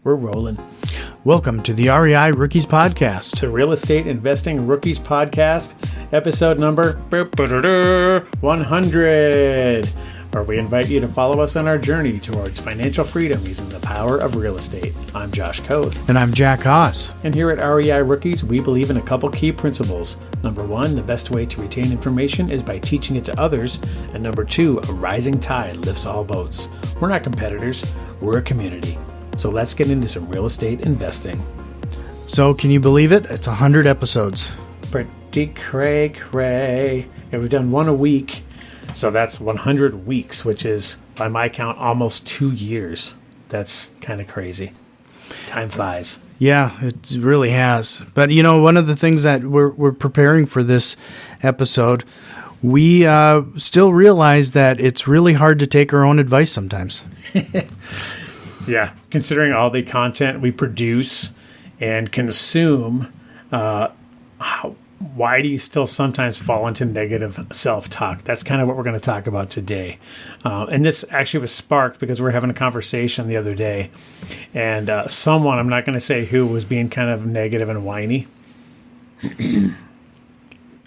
We're rolling. Welcome to the REI Rookies Podcast. The Real Estate Investing Rookies Podcast, episode number 100, where we invite you to follow us on our journey towards financial freedom using the power of real estate. I'm Josh Koth. And I'm Jack Haas. And here at REI Rookies, we believe in a couple key principles. Number one, the best way to retain information is by teaching it to others. And number two, a rising tide lifts all boats. We're not competitors, we're a community. So let's get into some real estate investing. So can you believe it? It's 100 episodes. Pretty cray. Yeah, we've done one a week. So that's 100 weeks, which is, by my count, almost 2 years. That's kind of crazy. Time flies. Yeah, it really has. But, you know, one of the things that we're preparing for this episode, we still realize that it's really hard to take our own advice sometimes. Yeah, considering all the content we produce and consume, why do you still sometimes fall into negative self-talk? That's kind of what we're going to talk about today. And this actually was sparked because we were having a conversation the other day, and someone, I'm not going to say who, was being kind of negative and whiny.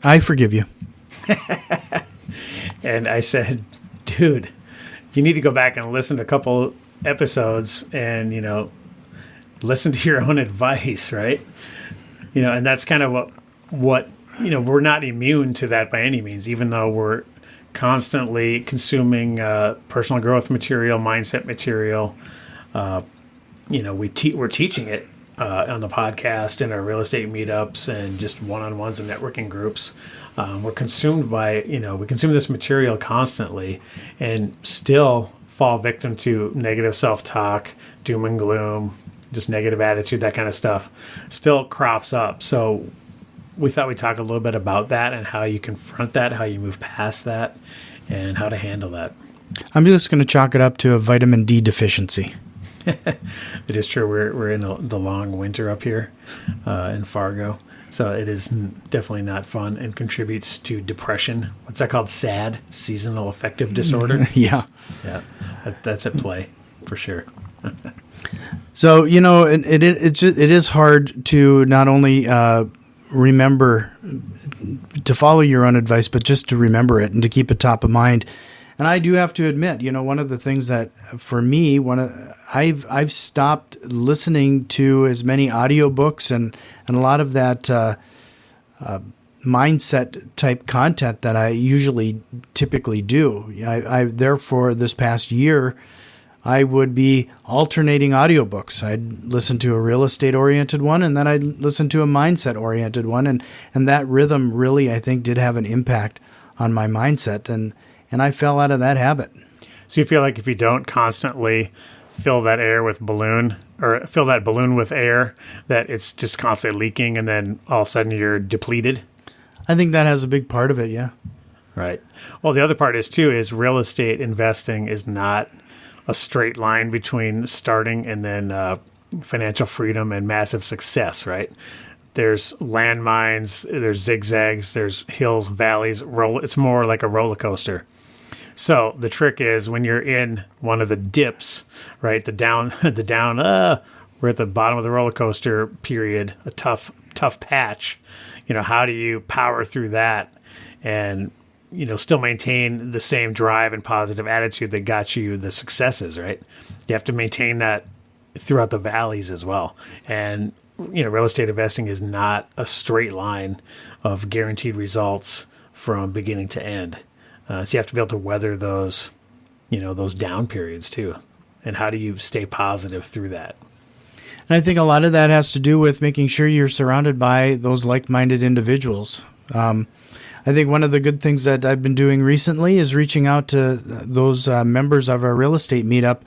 I forgive you. And I said, dude, you need to go back and listen to a couple episodes and, you know, listen to your own advice, right? You know, and that's kind of what you know, we're not immune to that by any means, even though we're constantly consuming personal growth material, mindset material. You know, we're teaching it on the podcast and our real estate meetups and just one-on-ones and networking groups. We're consumed by, you know, we consume this material constantly and still fall victim to negative self-talk, doom and gloom, just negative attitude, that kind of stuff still crops up. So we thought we'd talk a little bit about that and how you confront that, how you move past that, and how to handle that. I'm just going to chalk it up to a vitamin D deficiency. It is true. We're in the long winter up here in Fargo. So it is definitely not fun and contributes to depression. What's that called? SAD, seasonal affective disorder. Yeah. Yeah. That's at play for sure. So, you know, it is hard to not only remember to follow your own advice, but just to remember it and to keep it top of mind. And I do have to admit, you know, one of the things that for me, I've stopped listening to as many audiobooks and a lot of that mindset type content that I typically do. I therefore this past year, I would be alternating audiobooks. I'd listen to a real estate oriented one, and then I'd listen to a mindset oriented one, and that rhythm really, I think, did have an impact on my mindset, and I fell out of that habit. So you feel like if you don't constantly fill that balloon with air, that it's just constantly leaking, and then all of a sudden you're depleted? I think that has a big part of it, yeah. Right. Well, the other part is real estate investing is not a straight line between starting and then financial freedom and massive success, right? There's landmines, there's zigzags, there's hills, valleys, it's more like a roller coaster. So the trick is when you're in one of the dips, right? We're at the bottom of the roller coaster period, a tough patch. You know, how do you power through that and, you know, still maintain the same drive and positive attitude that got you the successes, right? You have to maintain that throughout the valleys as well. And, you know, real estate investing is not a straight line of guaranteed results from beginning to end. So you have to be able to weather those, you know, those down periods too. And how do you stay positive through that? And I think a lot of that has to do with making sure you're surrounded by those like-minded individuals. I think one of the good things that I've been doing recently is reaching out to those members of our real estate meetup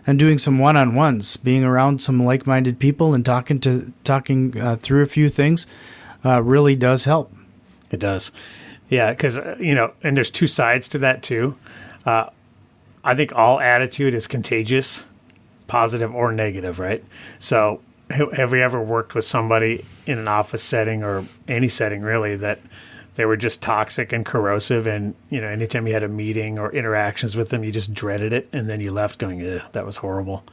and doing some one-on-ones, being around some like-minded people and talking through a few things really does help. It does. Yeah, because, you know, and there's two sides to that too. I think all attitude is contagious, positive or negative, right? So have we ever worked with somebody in an office setting or any setting really that they were just toxic and corrosive, and, you know, anytime you had a meeting or interactions with them, you just dreaded it, and then you left going, that was horrible.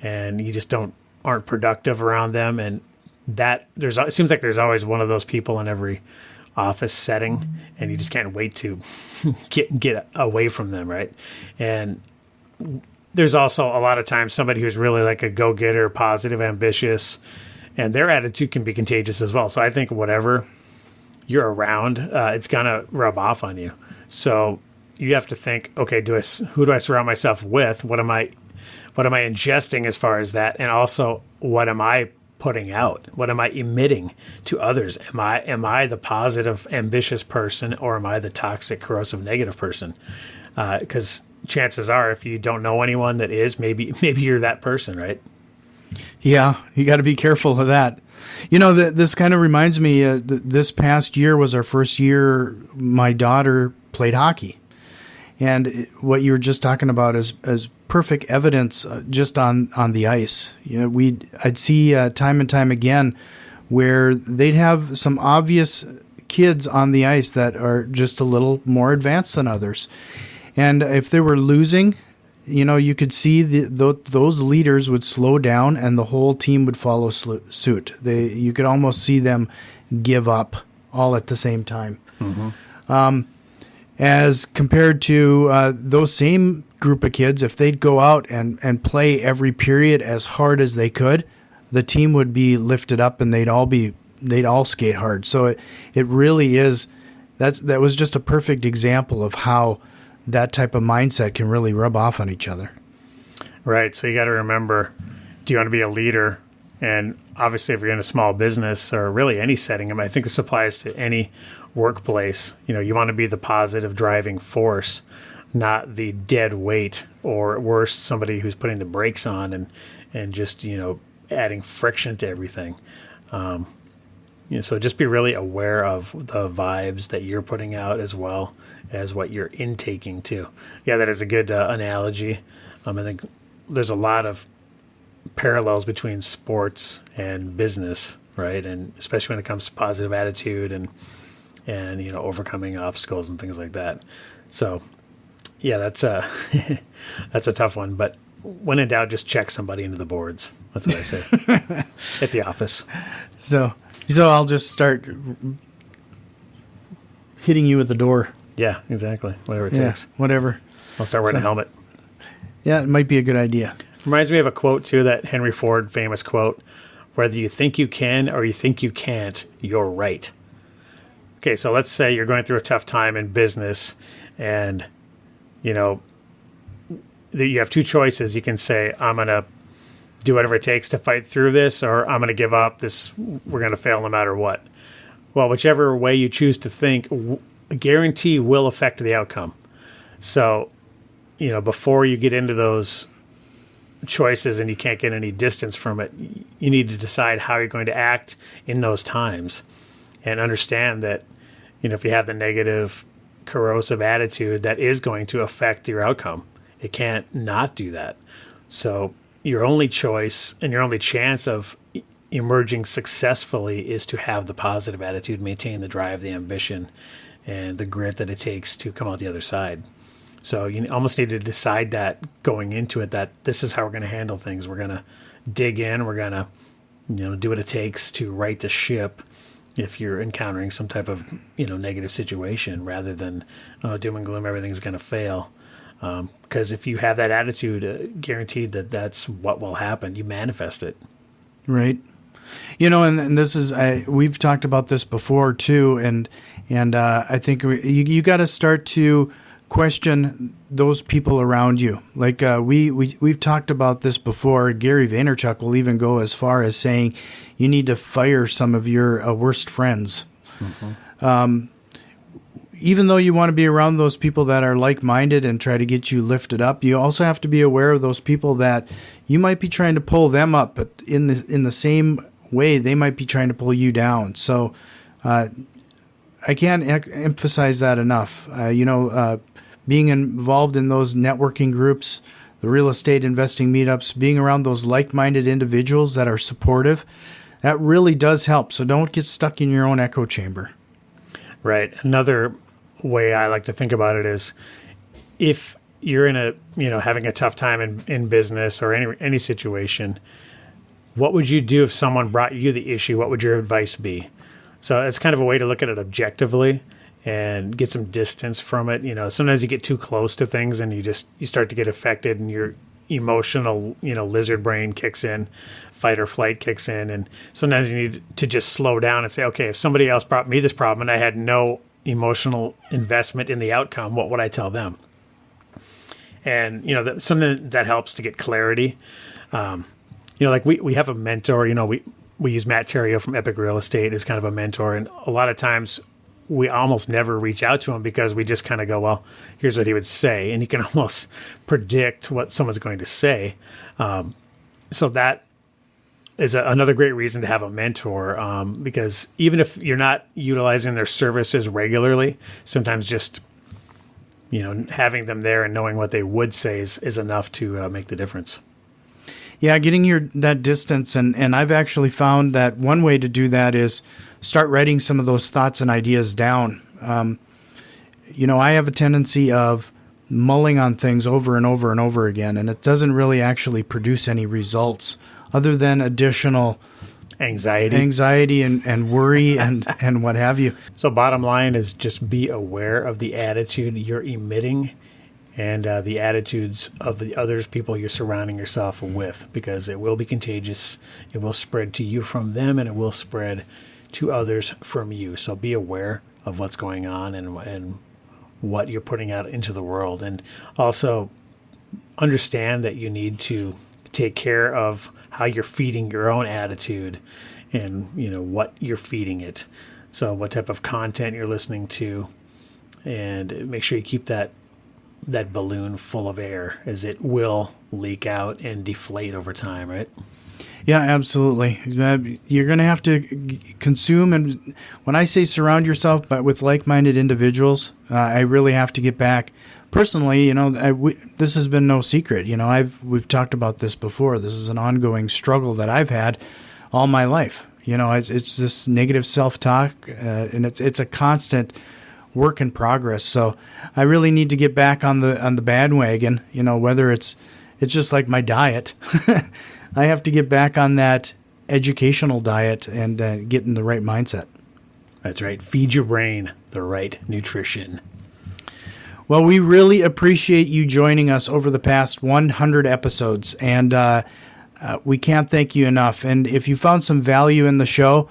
And you just don't aren't productive around them, and that it seems like there's always one of those people in every office setting, and you just can't wait to get away from them, right? And there's also a lot of times somebody who's really like a go-getter, positive, ambitious, and their attitude can be contagious as well. So I think whatever you're around, it's gonna rub off on you. So you have to think, okay, who do I surround myself with? What am I ingesting as far as that? And also, what am I putting out? What am I emitting to others? Am I the positive, ambitious person, or am I the toxic, corrosive, negative person? Because chances are, if you don't know anyone that is, maybe you're that person, right? Yeah, you got to be careful of that. This kind of reminds me, this past year was our first year my daughter played hockey. And what you were just talking about is perfect evidence just on the ice. I'd see time and time again where they'd have some obvious kids on the ice that are just a little more advanced than others. And if they were losing, you could see those leaders would slow down and the whole team would follow suit. You could almost see them give up all at the same time. Mm-hmm. As compared to those same group of kids, if they'd go out and play every period as hard as they could, the team would be lifted up and they'd all skate hard. So it really is, that was just a perfect example of how that type of mindset can really rub off on each other. Right. So you got to remember, do you want to be a leader? And obviously, if you're in a small business or really any setting, I think this applies to any workplace. You want to be the positive driving force, not the dead weight, or worse, somebody who's putting the brakes on and just adding friction to everything. So just be really aware of the vibes that you're putting out as well as what you're intaking too. Yeah, that is a good analogy. I think there's a lot of parallels between sports and business, right? And especially when it comes to positive attitude and overcoming obstacles and things like that. So yeah, that's a tough one. But when in doubt, just check somebody into the boards. That's what I say at the office. So I'll just start hitting you at the door. Yeah, exactly. Whatever it takes. Whatever. I'll start wearing a helmet. Yeah, it might be a good idea. Reminds me of a quote, too, that Henry Ford famous quote, whether you think you can or you think you can't, you're right. Okay, so let's say you're going through a tough time in business and, you have two choices. You can say, I'm going to do whatever it takes to fight through this, or I'm going to give up. We're going to fail no matter what. Well, whichever way you choose to think, a guarantee will affect the outcome. So, before you get into those choices and you can't get any distance from it, you need to decide how you're going to act in those times and understand that, if you have the negative, corrosive attitude, that is going to affect your outcome. It can't not do that. So your only choice and your only chance of emerging successfully is to have the positive attitude, maintain the drive, the ambition, and the grit that it takes to come out the other side. So you almost need to decide that going into it, that this is how we're going to handle things. We're going to dig in. We're going to, do what it takes to right the ship if you're encountering some type of, negative situation, rather than doom and gloom, everything's going to fail. Because if you have that attitude, guaranteed that's what will happen. You manifest it. Right. And this is, we've talked about this before too. And I think you got to start to question those people around you. Like we've talked about this before. Gary Vaynerchuk will even go as far as saying you need to fire some of your worst friends. Mm-hmm. Even though you want to be around those people that are like-minded and try to get you lifted up, you also have to be aware of those people that you might be trying to pull them up, but in the same way, they might be trying to pull you down. So I can't emphasize that enough. Being involved in those networking groups, the real estate investing meetups, being around those like-minded individuals that are supportive, that really does help. So don't get stuck in your own echo chamber. Right. Another way I like to think about it is, if you're in having a tough time in business or any situation, what would you do if someone brought you the issue? What would your advice be? So it's kind of a way to look at it objectively and get some distance from it. Sometimes you get too close to things and you start to get affected, and your emotional, lizard brain kicks in, fight or flight kicks in. And sometimes you need to just slow down and say, okay, if somebody else brought me this problem and I had no emotional investment in the outcome, what would I tell them? And, something that helps to get clarity. Like we have a mentor, we use Matt Terrio from Epic Real Estate as kind of a mentor. And a lot of times we almost never reach out to him because we just kind of go, well, here's what he would say. And you can almost predict what someone's going to say. So that is another great reason to have a mentor, because even if you're not utilizing their services regularly, sometimes just, having them there and knowing what they would say is enough to make the difference. Yeah, getting that distance, and I've actually found that one way to do that is start writing some of those thoughts and ideas down. I have a tendency of mulling on things over and over and over again, and it doesn't really actually produce any results other than additional anxiety and worry and what have you. So bottom line is just be aware of the attitude you're emitting and the attitudes of the others, people you're surrounding yourself with, because it will be contagious. It will spread to you from them, and it will spread to others from you. So be aware of what's going on and what you're putting out into the world. And also understand that you need to take care of how you're feeding your own attitude and, what you're feeding it. So what type of content you're listening to, and make sure you keep that balloon full of air, as it will leak out and deflate over time, right? Yeah, absolutely. You're going to have to consume, and when I say surround yourself with like-minded individuals, I really have to get back. Personally, this has been no secret. We've talked about this before. This is an ongoing struggle that I've had all my life. It's this negative self-talk, and it's a constant work in progress. So I really need to get back on the bandwagon. Whether it's just like my diet. I have to get back on that educational diet and get in the right mindset. That's right. Feed your brain the right nutrition. Well, we really appreciate you joining us over the past 100 episodes, and we can't thank you enough. And if you found some value in the show,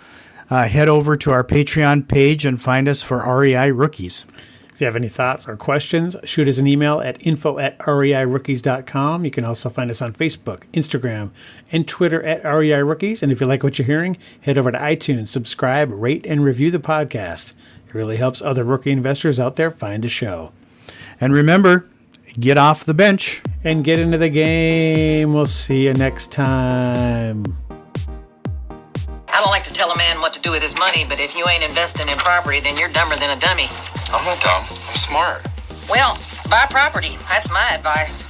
head over to our Patreon page and find us for REI Rookies. If you have any thoughts or questions, shoot us an email at info@reirookies.com. You can also find us on Facebook, Instagram, and Twitter at REI Rookies. And if you like what you're hearing, head over to iTunes, subscribe, rate, and review the podcast. It really helps other rookie investors out there find the show. And remember, get off the bench and get into the game. We'll see you next time. I don't like to tell a man what to do with his money, but if you ain't investing in property, then you're dumber than a dummy. I'm not dumb. I'm smart. Well, buy property. That's my advice.